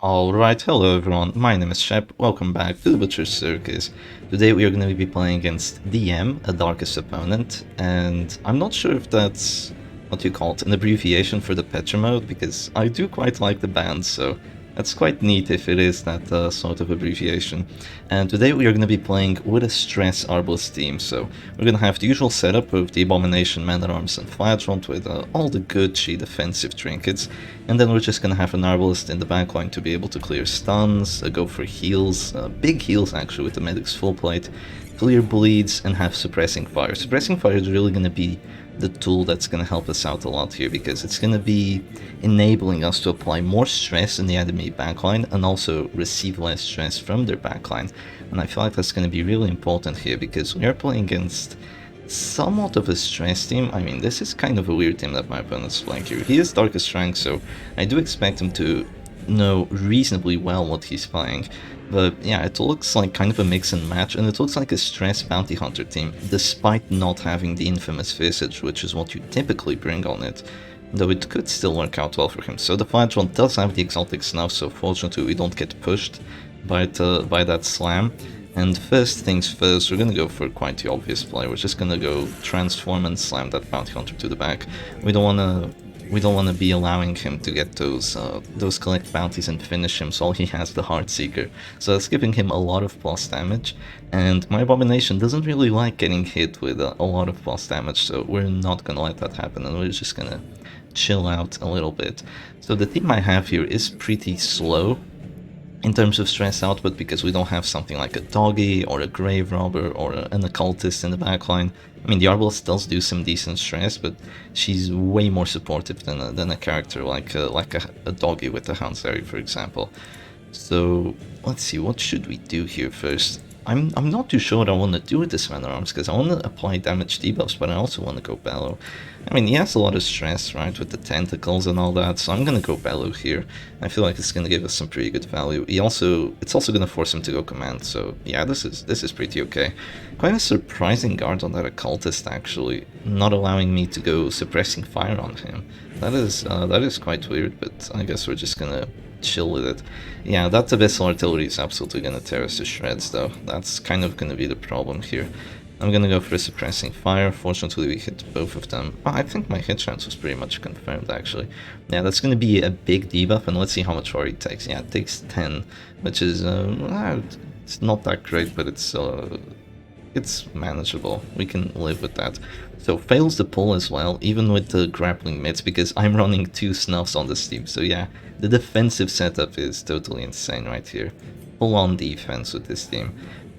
Alright, hello everyone, my name is Shep, welcome back to the Butcher's Circus. Today we are going to be playing against DM, a Darkest opponent, and I'm not sure if that's what you call it, an abbreviation for the Petra mode, because I do quite like the band, so that's quite neat if it is that sort of abbreviation. And today we are going to be playing with a Stress Arbalest team, so we're going to have the usual setup of the Abomination, Man-at-Arms and Flatront with all the good cheap defensive trinkets, and then we're just going to have an Arbalest in the backline to be able to clear stuns, go for heals, big heals actually with the Medic's full plate, clear bleeds, and have Suppressing Fire. Suppressing Fire is really going to be the tool that's going to help us out a lot here, because it's going to be enabling us to apply more stress in the enemy backline and also receive less stress from their backline. And I feel like that's going to be really important here, because we are playing against somewhat of a stress team. I mean, this is kind of a weird team that my opponent's playing here. He is Darkest rank, so I do expect him to know reasonably well what he's playing. But yeah, it looks like kind of a mix and match, and it looks like a stress bounty hunter team, despite not having the infamous visage, which is what you typically bring on it, though it could still work out well for him. So the Flatront does have the exotic snuff, so fortunately we don't get pushed by that slam. And first things first, we're gonna go for quite the obvious play. We're just gonna go transform and slam that bounty hunter to the back. We don't wanna be allowing him to get those collect bounties and finish him, so all he has the Heartseeker. So that's giving him a lot of plus damage, and my Abomination doesn't really like getting hit with a lot of plus damage, so we're not gonna let that happen, and we're just gonna chill out a little bit. So the team I have here is pretty slow in terms of stress output, because we don't have something like a Doggy or a Grave Robber or an Occultist in the backline. I mean, the Arbalest does do some decent stress, but she's way more supportive than a character like a Doggy with the Houndsary, for example. So let's see, what should we do here first? I'm not too sure what I want to do with this Man-at-Arms, because I want to apply damage debuffs, but I also want to go Bellow. I mean, he has a lot of stress, right, with the tentacles and all that, so I'm going to go Bellow here. I feel like it's going to give us some pretty good value. It's also going to force him to go Command, so yeah, this is pretty okay. Quite a surprising guard on that Occultist, actually, not allowing me to go Suppressing Fire on him. That is quite weird, but I guess we're just going to chill with it. Yeah, that Abyssal Artillery is absolutely gonna tear us to shreds, though. That's kind of gonna be the problem here. I'm gonna go for a Suppressing Fire. Fortunately, we hit both of them. Oh, I think my hit chance was pretty much confirmed, actually. Yeah, that's gonna be a big debuff, and let's see how much fire it takes. Yeah, it takes 10, which is, it's not that great, but it's manageable. We can live with that. So fails the pull as well, even with the grappling mitts, because I'm running 2 snuffs on this team. So yeah, the defensive setup is totally insane right here. Full on defense with this team.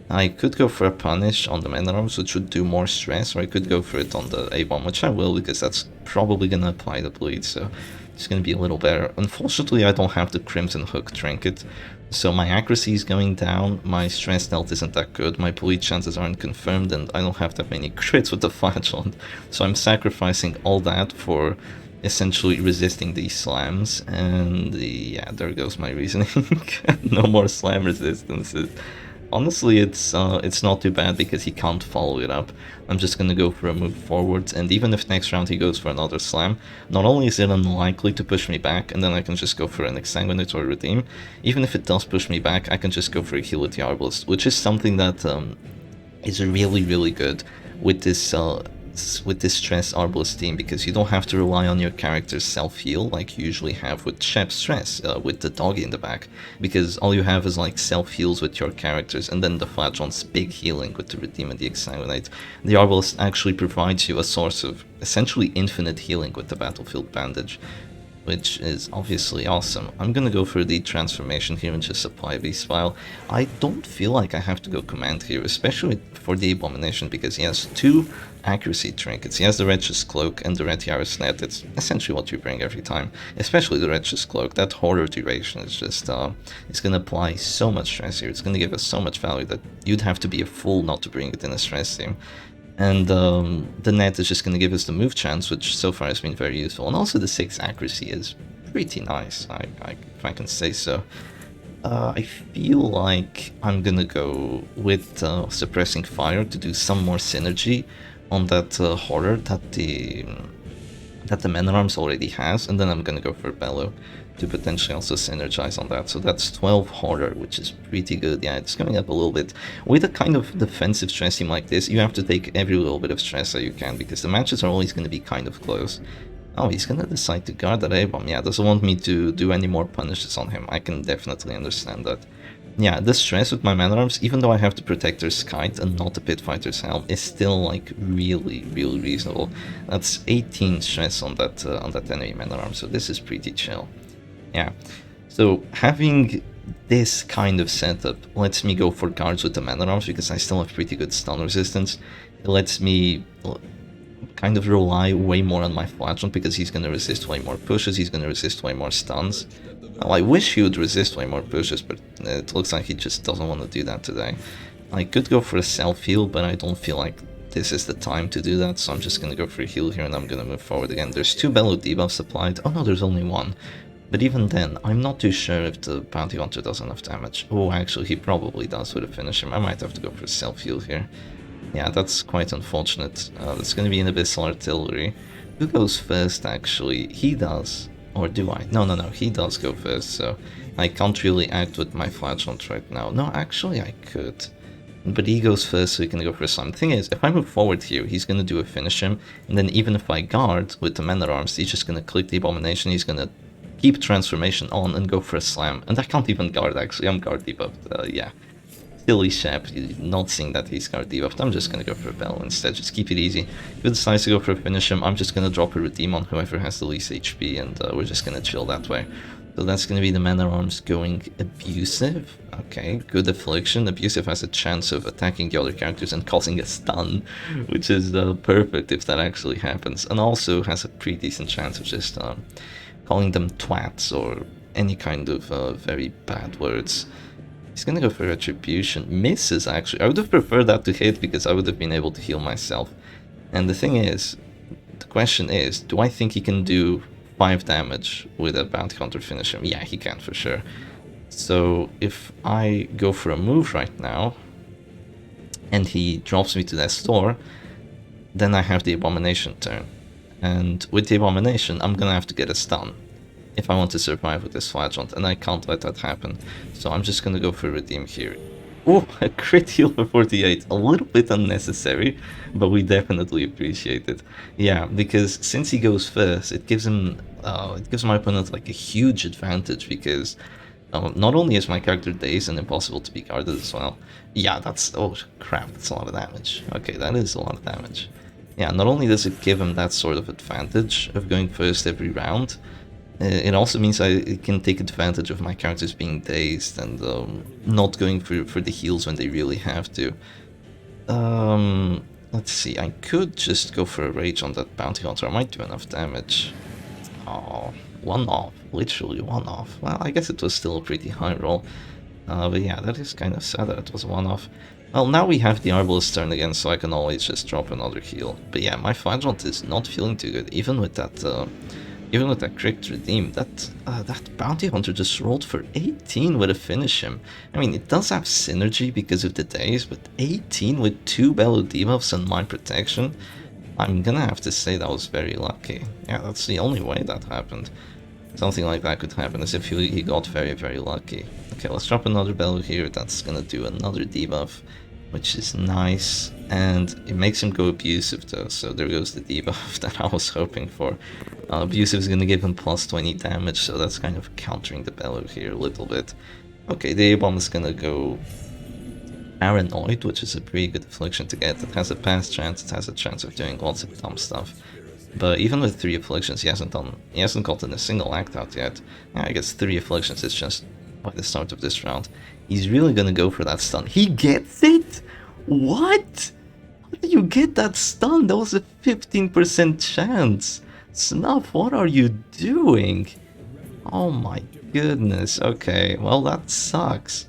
I could go for a punish on the Man-at-Arms, which would do more stress, or I could go for it on the A-bomb, which I will, because that's probably gonna apply the bleed, so it's gonna be a little better. Unfortunately, I don't have the Crimson Hook trinket, so my accuracy is going down, my stress health isn't that good, my bleed chances aren't confirmed, and I don't have that many crits with the Flatront, so I'm sacrificing all that for essentially resisting these slams, and yeah, there goes my reasoning. No more slam resistances. Honestly, it's not too bad, because he can't follow it up. I'm just gonna go for a move forwards, and even if next round he goes for another slam, not only is it unlikely to push me back, and then I can just go for an Exsanguinate or Redeem, even if it does push me back, I can just go for a heal with the Arbalest, which is something that is really, really good with this stress Arbalest team, because you don't have to rely on your character's self-heal like you usually have with Shep's stress, with the Doggy in the back, because all you have is like self-heals with your characters, and then the Flatront's big healing with the Redeem and the Exsanguinate. The Arbalest actually provides you a source of essentially infinite healing with the Battlefield Bandage, which is obviously awesome. I'm gonna go for the transformation here and just apply Beast File. I don't feel like I have to go Command here, especially for the Abomination, because he has 2 accuracy trinkets. He has the Wretch's Cloak and the Red Yaris Net. It's essentially what you bring every time, especially the Wretch's Cloak. That Horror duration is just, it's gonna apply so much stress here. It's gonna give us so much value that you'd have to be a fool not to bring it in a stress team. And the net is just going to give us the move chance, which so far has been very useful. And also the 6 accuracy is pretty nice, if I can say so. I feel like I'm going to go with Suppressing Fire to do some more synergy on that Horror that the Man-at-Arms already has. And then I'm going to go for Bellow to potentially also synergize on that. So that's 12 horror, which is pretty good. Yeah, it's coming up a little bit. With a kind of defensive stress team like this, you have to take every little bit of stress that you can, because the matches are always going to be kind of close. Oh, he's going to decide to guard that A-bomb. Yeah, doesn't want me to do any more punishes on him. I can definitely understand that. Yeah, the stress with my man-at-arms, even though I have to protect their Kite and not the Pit Fighter's helm, is still like really reasonable. That's 18 stress on that enemy man-at-arm, so this is pretty chill. Yeah, so having this kind of setup lets me go for guards with the man-at-arms because I still have pretty good stun resistance. It lets me kind of rely way more on my Flagellant because he's going to resist way more pushes, he's going to resist way more stuns. Well, I wish he would resist way more pushes, but it looks like he just doesn't want to do that today. I could go for a self-heal, but I don't feel like this is the time to do that, so I'm just going to go for a heal here and I'm going to move forward again. There's 2 Bellow debuffs applied. Oh no, there's only 1. But even then, I'm not too sure if the Bounty Hunter does enough damage. Oh, actually, he probably does with a finish him. I might have to go for a self-heal here. Yeah, that's quite unfortunate. That's going to be an Abyssal Artillery. Who goes first, actually? He does. Or do I? No, he does go first, so I can't really act with my Flagellant right now. No, actually I could. But he goes first, so he can go for a slam. The thing is, if I move forward here, he's going to do a finish him, and then even if I guard with the man-at-arms, he's just going to click the Abomination, he's going to keep Transformation on and go for a slam. And I can't even guard, actually, I'm guard debuffed, yeah. Silly Shep, not seeing that he's guard debuffed, I'm just gonna go for a Bellow instead, just keep it easy. If he decides to go for a finish him, I'm just gonna drop a Redeem on whoever has the least HP, and we're just gonna chill that way. So that's gonna be the man-at-arms going Abusive. Okay, good Affliction. Abusive has a chance of attacking the other characters and causing a stun, which is perfect if that actually happens, and also has a pretty decent chance of just calling them twats or any kind of very bad words. He's gonna go for Retribution. Misses, actually. I would have preferred that to hit because I would have been able to heal myself. And the thing is, the question is, do I think he can do 5 damage with a Bounty Hunter finish him? Yeah, he can for sure. So if I go for a move right now, and he drops me to that store, then I have the Abomination turn. And with the Abomination, I'm gonna have to get a stun if I want to survive with this Flagellant, and I can't let that happen. So I'm just gonna go for a Redeem here. Oh, a crit heal for 48. A little bit unnecessary, but we definitely appreciate it. Yeah, because since he goes first, it gives him, it gives my opponent like a huge advantage, because not only is my character dazed and impossible to be guarded as well. Yeah, that's, oh crap, that's a lot of damage. Okay, that is a lot of damage. Yeah, not only does it give him that sort of advantage of going first every round, it also means I can take advantage of my characters being dazed and not going for the heals when they really have to. Let's see, I could just go for a Rage on that Bounty Hunter. I might do enough damage. Oh, 1 off, literally 1 off. Well, I guess it was still a pretty high roll. But yeah, that is kind of sad that it was 1 off. Well, now we have the Arbalest turn again, so I can always just drop another heal. But yeah, my Flagellant is not feeling too good, even with that crit redeem. That Bounty Hunter just rolled for 18 with a finish him. I mean, it does have synergy because of the days, but 18 with 2 Bellow debuffs and my protection, I'm gonna have to say that was very lucky. Yeah, that's the only way that happened. Something like that could happen, as if he got very lucky. Okay, let's drop another Bellow here. That's gonna do another debuff, which is nice, and it makes him go Abusive though, so there goes the debuff that I was hoping for. Abusive is gonna give him plus 20 damage, so that's kind of countering the Bellow here a little bit. Okay, the A-bomb is gonna go Paranoid, which is a pretty good affliction to get. It has a pass chance, it has a chance of doing lots of dumb stuff. But even with 3 afflictions, he hasn't gotten a single act out yet. Yeah, I guess 3 afflictions is just by the start of this round. He's really gonna go for that stun. He gets it? What? How did you get that stun? That was a 15% chance. Snuff, what are you doing? Oh my goodness. Okay, well that sucks.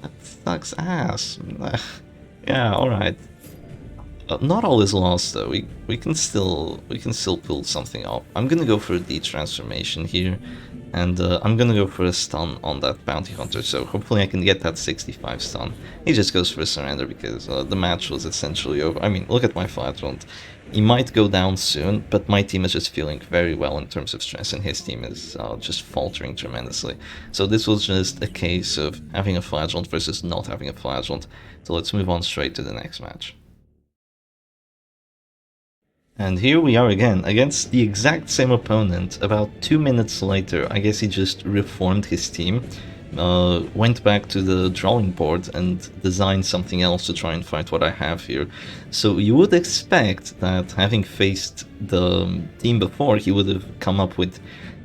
That sucks ass. Yeah, alright. Not all is lost though. We can still pull something off. I'm gonna go for the transformation here. And I'm gonna go for a stun on that bounty hunter, so hopefully I can get that 65 stun. He just goes for a surrender because the match was essentially over. I mean, look at my flagellant. He might go down soon, but my team is just feeling very well in terms of stress, and his team is just faltering tremendously. So this was just a case of having a flagellant versus not having a flagellant. So let's move on straight to the next match. And here we are again, against the exact same opponent. About 2 minutes later, I guess he just reformed his team, went back to the drawing board and designed something else to try and fight what I have here. So you would expect that, having faced the team before, he would have come up with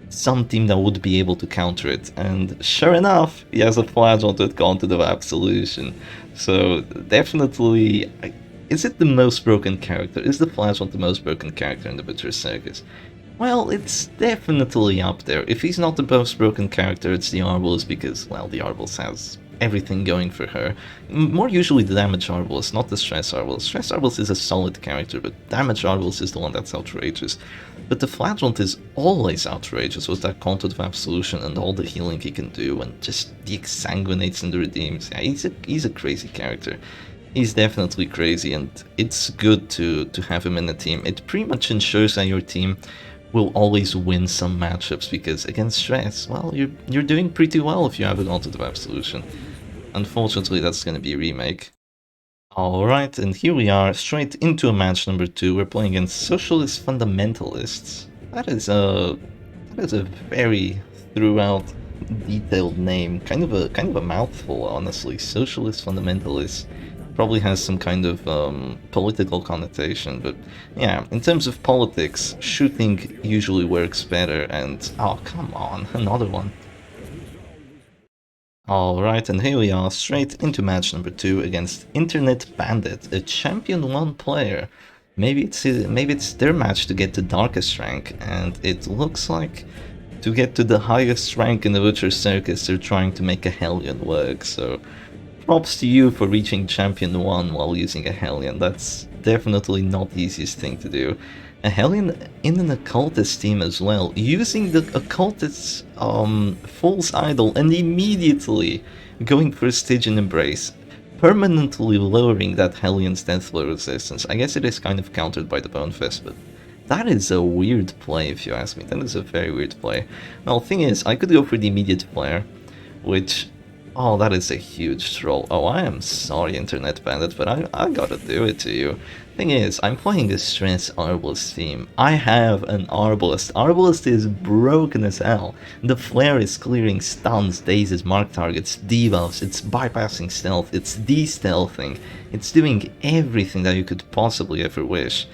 some team that would be able to counter it. And sure enough, he has a flagellant with Gauntlet of Absolution. So definitely... Is it the most broken character? Is the Flagellant the most broken character in the Butcher's Circus? Well, it's definitely up there. If he's not the most broken character, it's the Arbalest because, well, the Arbalest has everything going for her. More usually the Damage Arbalest, not the Stress Arbalest. Stress Arbalest is a solid character, but Damage Arbalest is the one that's outrageous. But the Flagellant is always outrageous with that Content of Absolution and all the healing he can do, and just the Exsanguinates and the Redeems. Yeah, he's a crazy character. He's definitely crazy, and it's good to have him in the team. It pretty much ensures that your team will always win some matchups, because against stress, well, you're doing pretty well if you have an Gauntlet of Absolution. Unfortunately, that's going to be a remake. Alright, and here we are, straight into a match number 2. We're playing against Socialist Fundamentalists. That is a very throughout detailed name. Kind of a mouthful, honestly. Socialist Fundamentalists. Probably has some kind of political connotation, but yeah, in terms of politics, shooting usually works better, and oh, come on, another one. Alright, and here we are, straight into match number 2 against Internet Bandit, a Champion 1 player. Maybe it's their match to get the darkest rank, and it looks like to get to the highest rank in the Butcher's Circus, they're trying to make a Hellion work, so... Props to you for reaching Champion 1 while using a Hellion. That's definitely not the easiest thing to do. A Hellion in an Occultist team as well, using the Occultist's Fool's Idol and immediately going for a Stygian Embrace, permanently lowering that Hellion's Deathblow resistance. I guess it is kind of countered by the Bonefist, but that is a weird play if you ask me. That is a very weird play. Well, the thing is, I could go for the immediate flare, which... Oh, that is a huge troll. Oh, I am sorry, Internet Bandit, but I gotta do it to you. Thing is, I'm playing a Stress Arbalest team. I have an Arbalest. Arbalest is broken as hell. The flare is clearing stuns, dazes, mark targets, debuffs, it's bypassing stealth, it's de-stealthing, it's doing everything that you could possibly ever wish.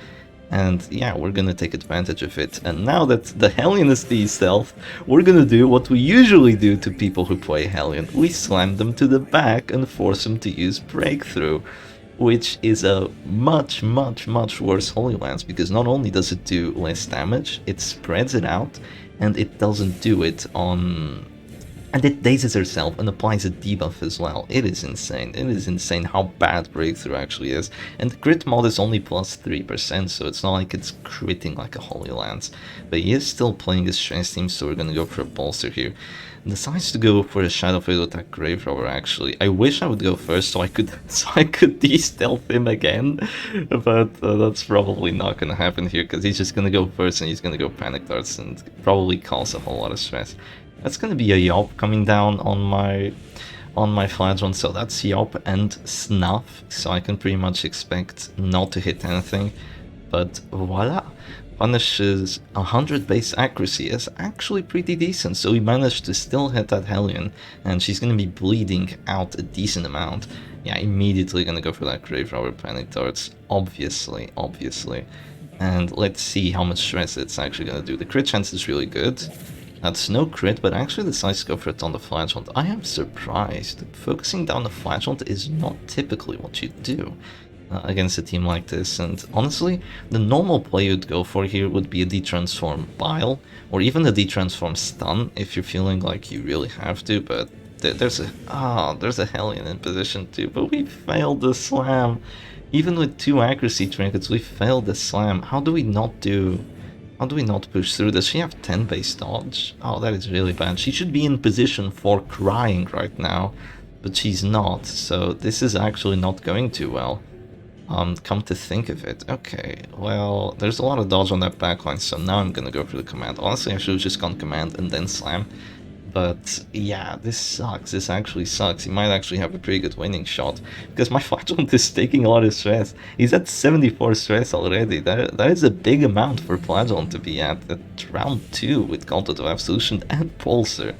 And yeah, we're gonna take advantage of it. And now that the Hellion is de-stealth, we're gonna do what we usually do to people who play Hellion. We slam them to the back and force them to use Breakthrough, which is a much worse Holy Lance, because not only does it do less damage, it spreads it out, and it doesn't do it on... And it dazes herself and applies a debuff as well. It is insane. It is insane how bad Breakthrough actually is. And the crit mod is only plus 3%, so it's not like it's critting like a Holy Lance. But he is still playing his stress team, so we're gonna go for a bolster here. And decides to go for a Shadow Fatal Attack Grave Robber actually. I wish I would go first so I could de-stealth him again. But that's probably not gonna happen here, because he's just gonna go first and he's gonna go Panic Darts and probably cause a whole lot of stress. That's gonna be a Yop coming down on my Flagellant, so that's Yop and Snuff, so I can pretty much expect not to hit anything. But voila! Punishes 100 base accuracy is actually pretty decent, so we managed to still hit that Hellion, and she's gonna be bleeding out a decent amount. Yeah, immediately gonna go for that Grave Robber Panic Darts, obviously. And let's see how much stress it's actually gonna do. The crit chance is really good. That's no crit, but actually decides to go for it on the Flagellant. I am surprised. Focusing down the Flagellant is not typically what you do against a team like this, and honestly, the normal play you'd go for here would be a detransform Bile, or even a detransform Stun if you're feeling like you really have to, but there's a Hellion in position too, but we failed the slam. Even with 2 accuracy trinkets, we failed the slam. How do we not do How do we not push through? Does she have 10 base dodge? Oh, that is really bad. She should be in position for crying right now, but she's not, so this is actually not going too well. Come to think of it. Okay, well, there's a lot of dodge on that backline, so now I'm gonna go for the command. Honestly, I should have just gone command and then slam. But yeah, this sucks. This actually sucks. He might actually have a pretty good winning shot, because my Flagellant is taking a lot of stress. He's at 74 stress already. That is a big amount for Flagellant to be at round 2 with Gauntlet of Absolution and Pulsar.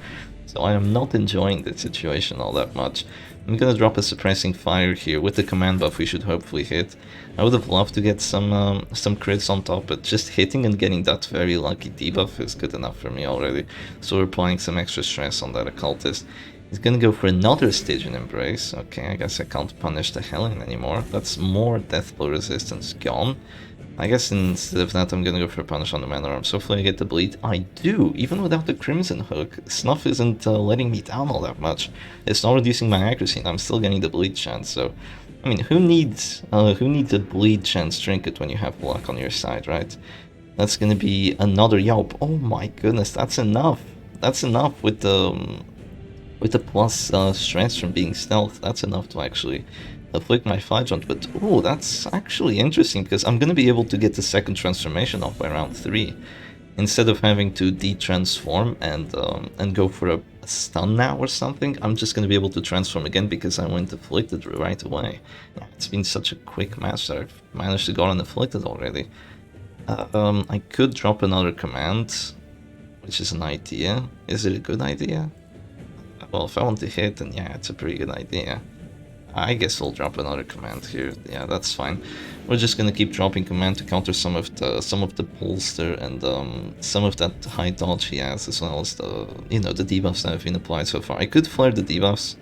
So I am not enjoying the situation all that much. I'm gonna drop a Suppressing Fire here. With the command buff we should hopefully hit. I would have loved to get some crits on top, but just hitting and getting that very lucky debuff is good enough for me already. So we're applying some extra stress on that Occultist. He's gonna go for another Stygian Embrace. Okay, I guess I can't punish the Hellion anymore. That's more Death Blow resistance gone. I guess instead of that I'm gonna go for a punish on the Man at Arms. Hopefully I get the bleed. I do, even without the Crimson Hook. Snuff isn't letting me down all that much. It's not reducing my accuracy and I'm still getting the bleed chance, so... I mean, who needs a bleed chance trinket when you have luck on your side, right? That's gonna be another Yelp. Oh my goodness, that's enough. That's enough with the plus stress from being stealth. That's enough to actually afflict my Flagellant, but oh, that's actually interesting because I'm gonna be able to get the second transformation off by round 3 instead of having to de-transform and go for a stun now or something. I'm just gonna be able to transform again because I went afflicted right away. Yeah, it's been such a quick match that I've managed to go on afflicted already. I could drop another command, which is an idea. Is it a good idea? Well, if I want to hit, then yeah, it's a pretty good idea. I guess we'll drop another command here. Yeah, that's fine. We're just gonna keep dropping command to counter some of the bolster and some of that high dodge he has, as well as the the debuffs that have been applied so far. I could flare the debuffs,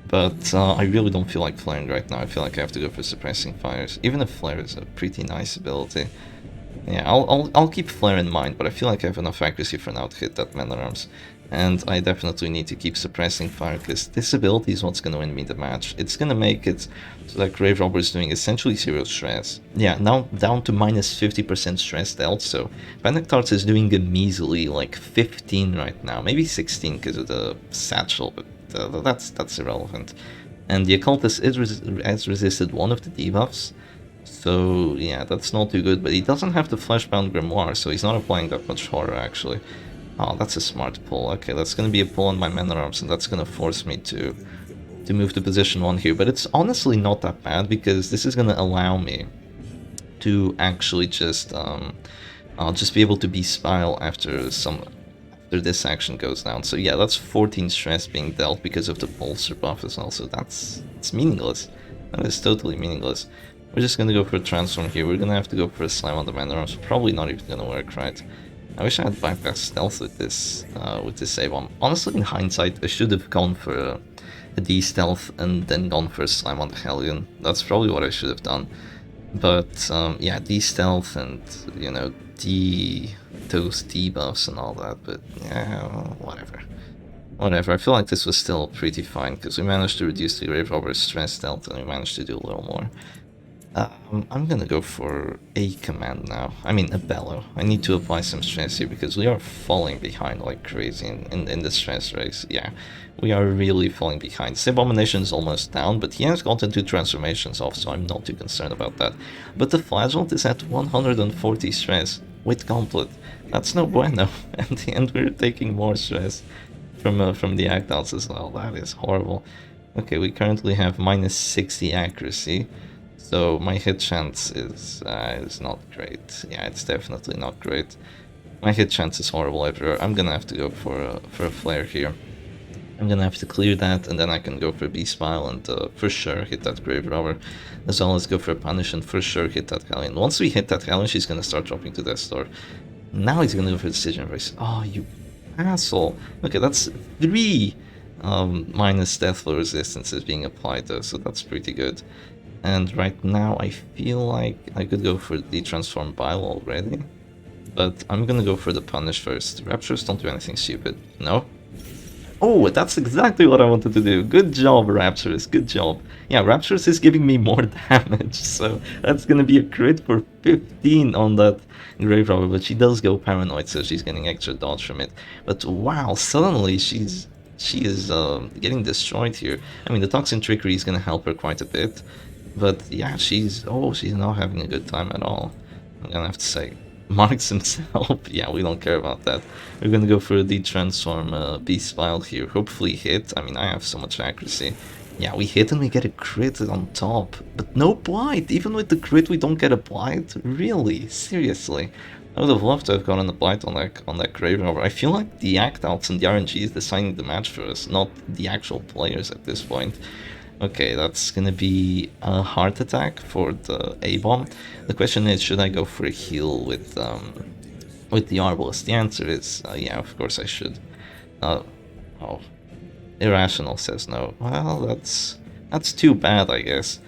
but I really don't feel like flaring right now. I feel like I have to go for suppressing fires, even if flare is a pretty nice ability. Yeah, I'll keep flare in mind, but I feel like I have enough accuracy for now to hit that Man at Arms. And I definitely need to keep suppressing fire, because this ability is what's going to win me the match. It's going to make it so that Grave Robber is doing essentially 0 stress. Yeah, now down to minus 50% stress dealt, so Panic is doing a measly like 15 right now, maybe 16 because of the satchel, but that's irrelevant. And the Occultist has resisted one of the debuffs, so yeah, that's not too good, but he doesn't have the Fleshbound Grimoire, so he's not applying that much horror actually. Oh, that's a smart pull. Okay, that's gonna be a pull on my Man at Arms, and that's gonna force me to move to position 1 here. But it's honestly not that bad, because this is gonna allow me to actually just be able to be Spile after this action goes down. So yeah, that's 14 stress being dealt because of the Pulsar buff as well. So it's meaningless. That is totally meaningless. We're just gonna go for a transform here. We're gonna have to go for a slam on the Man at Arms. Probably not even gonna work, right? I wish I had bypassed stealth with this save bomb. Honestly, in hindsight, I should have gone for a D-stealth and then gone for a slam on the Hellion. That's probably what I should have done. But yeah, D-stealth and those debuffs and all that. But yeah, whatever. Whatever. I feel like this was still pretty fine because we managed to reduce the Grave Robber's stress dealt and we managed to do a little more. I'm gonna go for a command now. I mean, a bellow. I need to apply some stress here because we are falling behind like crazy in the stress race. Yeah, we are really falling behind. Abomination is almost down, but he has gotten 2 transformations off, so I'm not too concerned about that. But the Flagellant is at 140 stress with Gauntlet. That's no bueno. And we're taking more stress from the Actals as well. That is horrible. Okay, we currently have minus 60 accuracy. So my hit chance is not great. Yeah, it's definitely not great. My hit chance is horrible everywhere. I'm gonna have to go for a flare here. I'm gonna have to clear that, and then I can go for a B-Spile and for sure hit that Grave Robber, as well as go for a punish and for sure hit that Hellion. Once we hit that Hellion, she's gonna start dropping to Death's Door. Now he's gonna go for Decision Race. Oh, you asshole. Okay, that's 3 minus Death Blow resistances being applied though, so that's pretty good. And right now I feel like I could go for the Transform Bile already, but I'm gonna go for the Punish first. Raptures don't do anything stupid. No? Oh, that's exactly what I wanted to do. Good job, Rapturous. Good job. Yeah, Rapturous is giving me more damage, so that's gonna be a crit for 15 on that Grave Robber, but she does go Paranoid, so she's getting extra dodge from it. But wow, suddenly she is getting destroyed here. I mean, the Toxin Trickery is gonna help her quite a bit, but yeah, she's not having a good time at all. I'm gonna have to say. Marks himself. Yeah, we don't care about that. We're gonna go for the transform beast pile here. Hopefully hit. I mean, I have so much accuracy. Yeah, we hit and we get a crit on top. But no blight. Even with the crit, we don't get a blight. Really? Seriously? I would have loved to have gotten a blight on that Grave Robber. I feel like the act outs and the RNG is deciding the match for us, not the actual players at this point. Okay, that's gonna be a heart attack for the A-bomb. The question is, should I go for a heal with the Arbalest? The answer is, yeah, of course I should. Oh, Irrational says no. Well, that's too bad, I guess.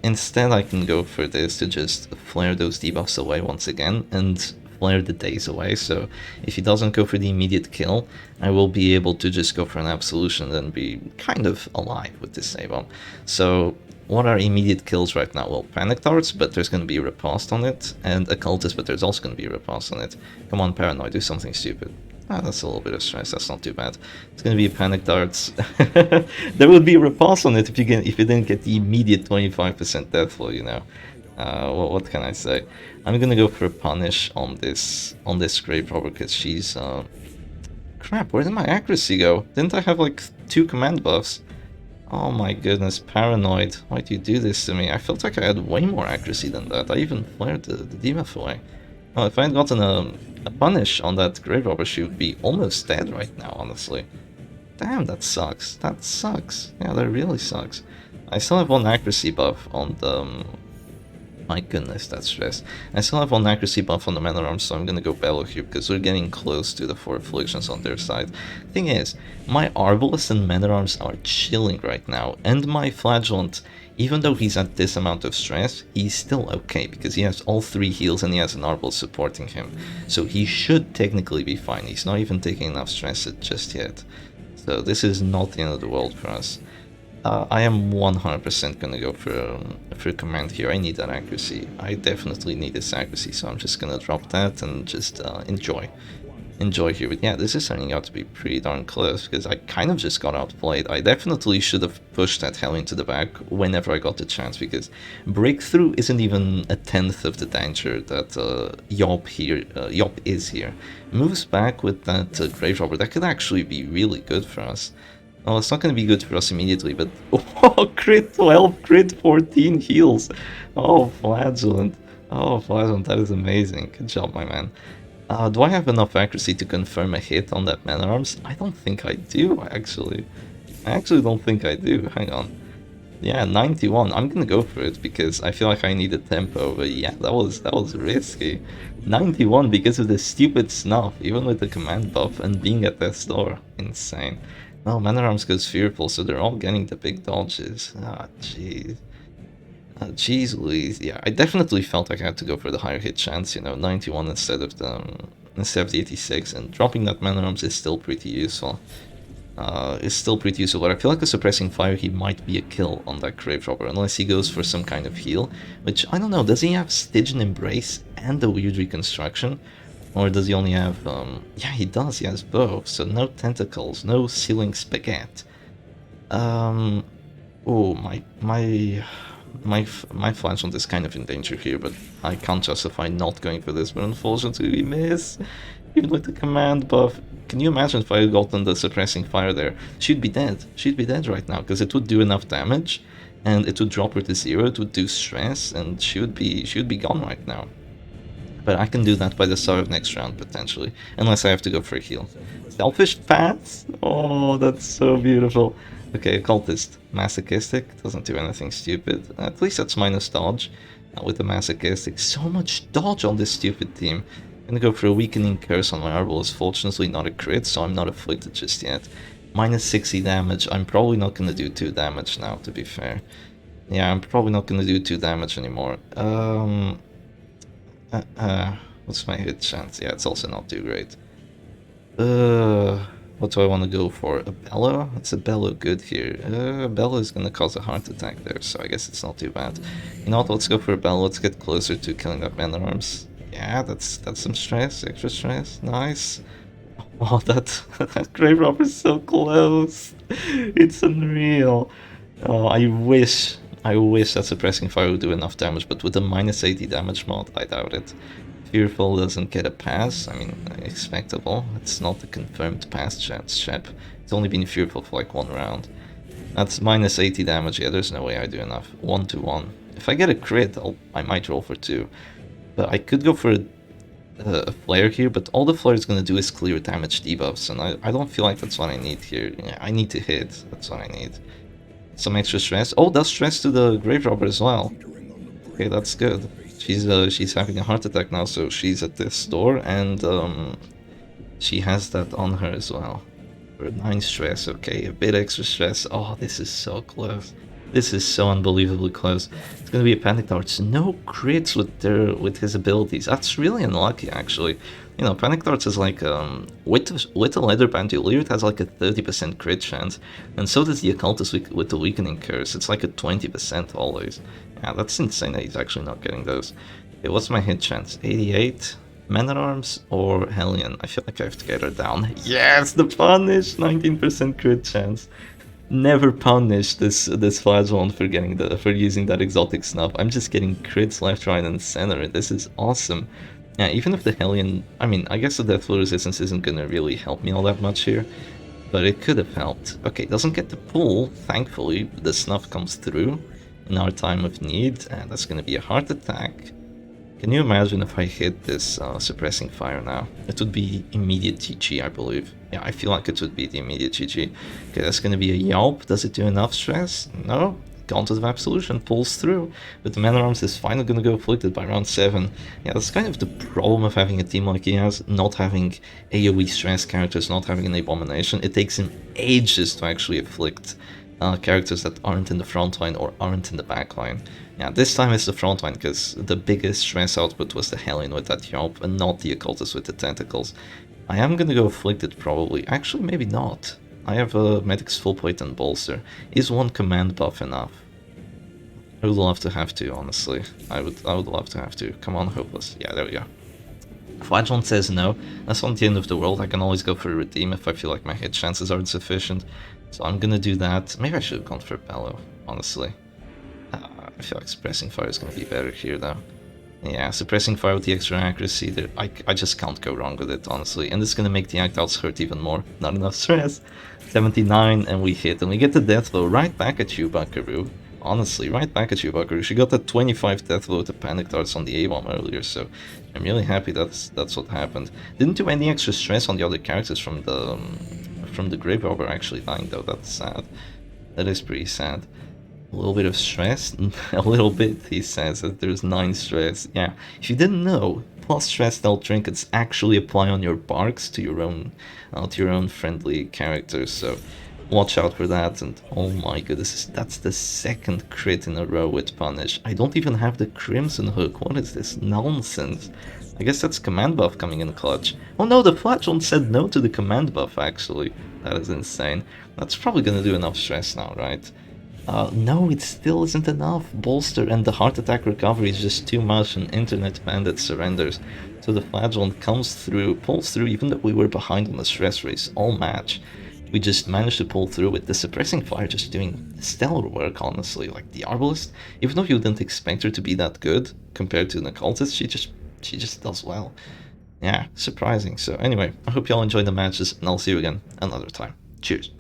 Instead, I can go for this to just flare those debuffs away once again and flare the days away, so if he doesn't go for the immediate kill, I will be able to just go for an absolution and be kind of alive with this save-bomb. So what are immediate kills right now? Well, Panic Darts, but there's going to be a riposte on it, and Occultist, but there's also going to be a riposte on it. Come on, Paranoid, do something stupid. Ah, that's a little bit of stress, that's not too bad. It's going to be a Panic Darts. There would be a riposte on it if you didn't get the immediate 25% death flow, you know. What can I say? I'm gonna go for a punish on this Grave Robber because she's crap, where did my accuracy go? Didn't I have like 2 command buffs? Oh my goodness, Paranoid, why do you do this to me? I felt like I had way more accuracy than that. I even flared the debuff away. Well, if I had gotten a punish on that Grave Robber, she would be almost dead right now, honestly. Damn, that sucks. That sucks. Yeah, that really sucks. I still have 1 accuracy buff on the my goodness, that's stress. I still have 1 accuracy buff on the Man at Arms, so I'm gonna go Bellow here because we're getting close to the 4 afflictions on their side. Thing is, my Arbalest and Man at Arms are chilling right now, and my Flagellant, even though he's at this amount of stress, he's still okay because he has all 3 heals and he has an Arbalest supporting him. So he should technically be fine. He's not even taking enough stress just yet. So this is not the end of the world for us. I am 100% gonna go for a command here. I need that accuracy. I definitely need this accuracy, so I'm just gonna drop that and just enjoy here. But yeah, this is turning out to be pretty darn close because I kind of just got outplayed. I definitely should have pushed that hell into the back whenever I got the chance because breakthrough isn't even a 10th of the danger that Yop is here. Moves back with that Grave Robber. That could actually be really good for us. Oh, it's not going to be good for us immediately, but... Oh, crit 12, crit 14 heals! Oh, Flagellant. Oh, Flagellant, that is amazing. Good job, my man. Do I have enough accuracy to confirm a hit on that Man at Arms? I don't think I do, actually. I actually don't think I do. Hang on. Yeah, 91. I'm gonna go for it because I feel like I need a tempo, but yeah, that was risky. 91 because of the stupid snuff, even with the command buff and being at death's door. Insane. Well, Man at Arms goes fearful, so they're all getting the big dodges. Ah, jeez. Jeez Louise. Yeah, I definitely felt like I had to go for the higher hit chance, you know, 91 instead of the 86, and dropping that Man at Arms is still pretty useful. But I feel like a suppressing fire, he might be a kill on that Grave Robber, unless he goes for some kind of heal, which, I don't know, does he have Stygian Embrace and the weird reconstruction? Or does he only have, yeah, he does, he has both, so no tentacles, no ceiling spaghetti. Oh, my Flagellant is kind of in danger here, but I can't justify not going for this, but unfortunately we miss. Even with the command buff. Can you imagine if I had gotten the suppressing fire there? She'd be dead. She'd be dead right now, because it would do enough damage, and it would drop her to 0, it would do stress, and she would be gone right now. But I can do that by the start of next round, potentially. Unless I have to go for a heal. Selfish Paths? Oh, that's so beautiful. Okay, Occultist. Masochistic. Doesn't do anything stupid. At least that's minus dodge. With the Masochistic. So much dodge on this stupid team. I'm gonna go for a Weakening Curse on my Arbalest. Fortunately not a crit, so I'm not afflicted just yet. Minus 60 damage. I'm probably not gonna do 2 damage now, to be fair. Yeah, I'm probably not gonna do 2 damage anymore. What's my hit chance? Yeah, it's also not too great. What do I want to go for? A bellow? It's a bellow good here. A bellow is going to cause a heart attack there, so I guess it's not too bad. You know what? Let's go for a bellow. Let's get closer to killing that man at arms. Yeah, that's some stress, extra stress. Nice. Oh, that grave robber is so close. It's unreal. Oh, I wish that suppressing fire would do enough damage, but with the minus 80 damage mod, I doubt it. Fearful doesn't get a pass. I mean, expectable. It's not a confirmed pass chance, Shep. It's only been fearful for like 1 round. That's minus 80 damage. Yeah, there's no way I do enough. 1-1. If I get a crit, I might roll for 2. But I could go for a flare here, but all the flare is going to do is clear damage debuffs, and I don't feel like that's what I need here. Yeah, I need to hit. That's what I need. Some extra stress. Oh, that's stress to the grave robber as well. Okay, that's good. She's having a heart attack now, so she's at this door, and she has that on her as well. For 9 stress, okay, a bit extra stress. Oh, this is so close. This is so unbelievably close. It's gonna be a panic darts. No crits with his abilities. That's really unlucky, actually. You know, panic darts is like with the leather bandolier, it has like a 30% crit chance, and so does the occultist with the weakening curse. It's like a 20% always. Yeah, that's insane that he's actually not getting those. Okay, what's my hit chance? 88. Man-at-Arms or Hellion? I feel like I have to get her down. Yes, the punish! 19% crit chance. Never punish this Flagellant for using that exotic snuff. I'm just getting crits left, right, and center. This is awesome. Yeah, even if the Hellion, I mean, I guess the Deathflow resistance isn't gonna really help me all that much here, but it could have helped. Okay, doesn't get the pull. Thankfully, the snuff comes through in our time of need, and that's gonna be a heart attack. Can you imagine if I hit this suppressing fire now? It would be immediate GG, I believe. Yeah, I feel like it would be the immediate GG. Okay, that's gonna be a Yelp. Does it do enough stress? No. Gauntlet of Absolution pulls through, but the Man-at-Arms is finally gonna go afflicted by round 7. Yeah, that's kind of the problem of having a team like he has, not having AoE stress characters, not having an Abomination. It takes him ages to actually afflict characters that aren't in the front line or aren't in the back line. Yeah, this time it's the front line because the biggest stress output was the Hellion with that Yelp and not the Occultist with the Tentacles. I am gonna go Afflicted probably. Actually, maybe not. I have a Medic's Full Plate and Bolster. Is 1 command buff enough? I would love to have to, honestly. I would love to have to. Come on, Hopeless. Yeah, there we go. Flagellant says no. That's not the end of the world. I can always go for a Redeem if I feel like my hit chances aren't sufficient. So I'm gonna do that. Maybe I should have gone for a Bellow, honestly. I feel like Suppressing Fire is gonna be better here, though. Yeah, Suppressing Fire with the extra accuracy, I just can't go wrong with it, honestly. And it's gonna make the act-outs hurt even more. Not enough stress. 79, and we hit. And we get the death blow right back at you, Buckaroo. Honestly, right back at you, Buckaroo. She got that 25 death blow with the panic darts on the A-bomb earlier, so I'm really happy that's what happened. Didn't do any extra stress on the other characters from the grave robber actually dying, though. That's sad. That is pretty sad. A little bit of stress, a little bit, he says, that there's 9 stress. Yeah, if you didn't know, plus stress stealth trinkets actually apply on your barks to your own friendly characters, so watch out for that. And oh my goodness, that's the 2nd crit in a row with punish. I don't even have the Crimson Hook. What is this nonsense? I guess that's command buff coming in clutch. Oh no, the Flagellant said no to the command buff, actually. That is insane. That's probably gonna do enough stress now, right? No, it still isn't enough. Bolster and the heart attack recovery is just too much, and Internet Bandit surrenders. So the Flagellant comes through, pulls through, even though we were behind on the stress race all match. We just managed to pull through with the Suppressing Fire just doing stellar work, honestly. Like the Arbalest, even though you didn't expect her to be that good compared to an Occultist, she just does well. Yeah, surprising. So anyway, I hope y'all enjoyed the matches, and I'll see you again another time. Cheers.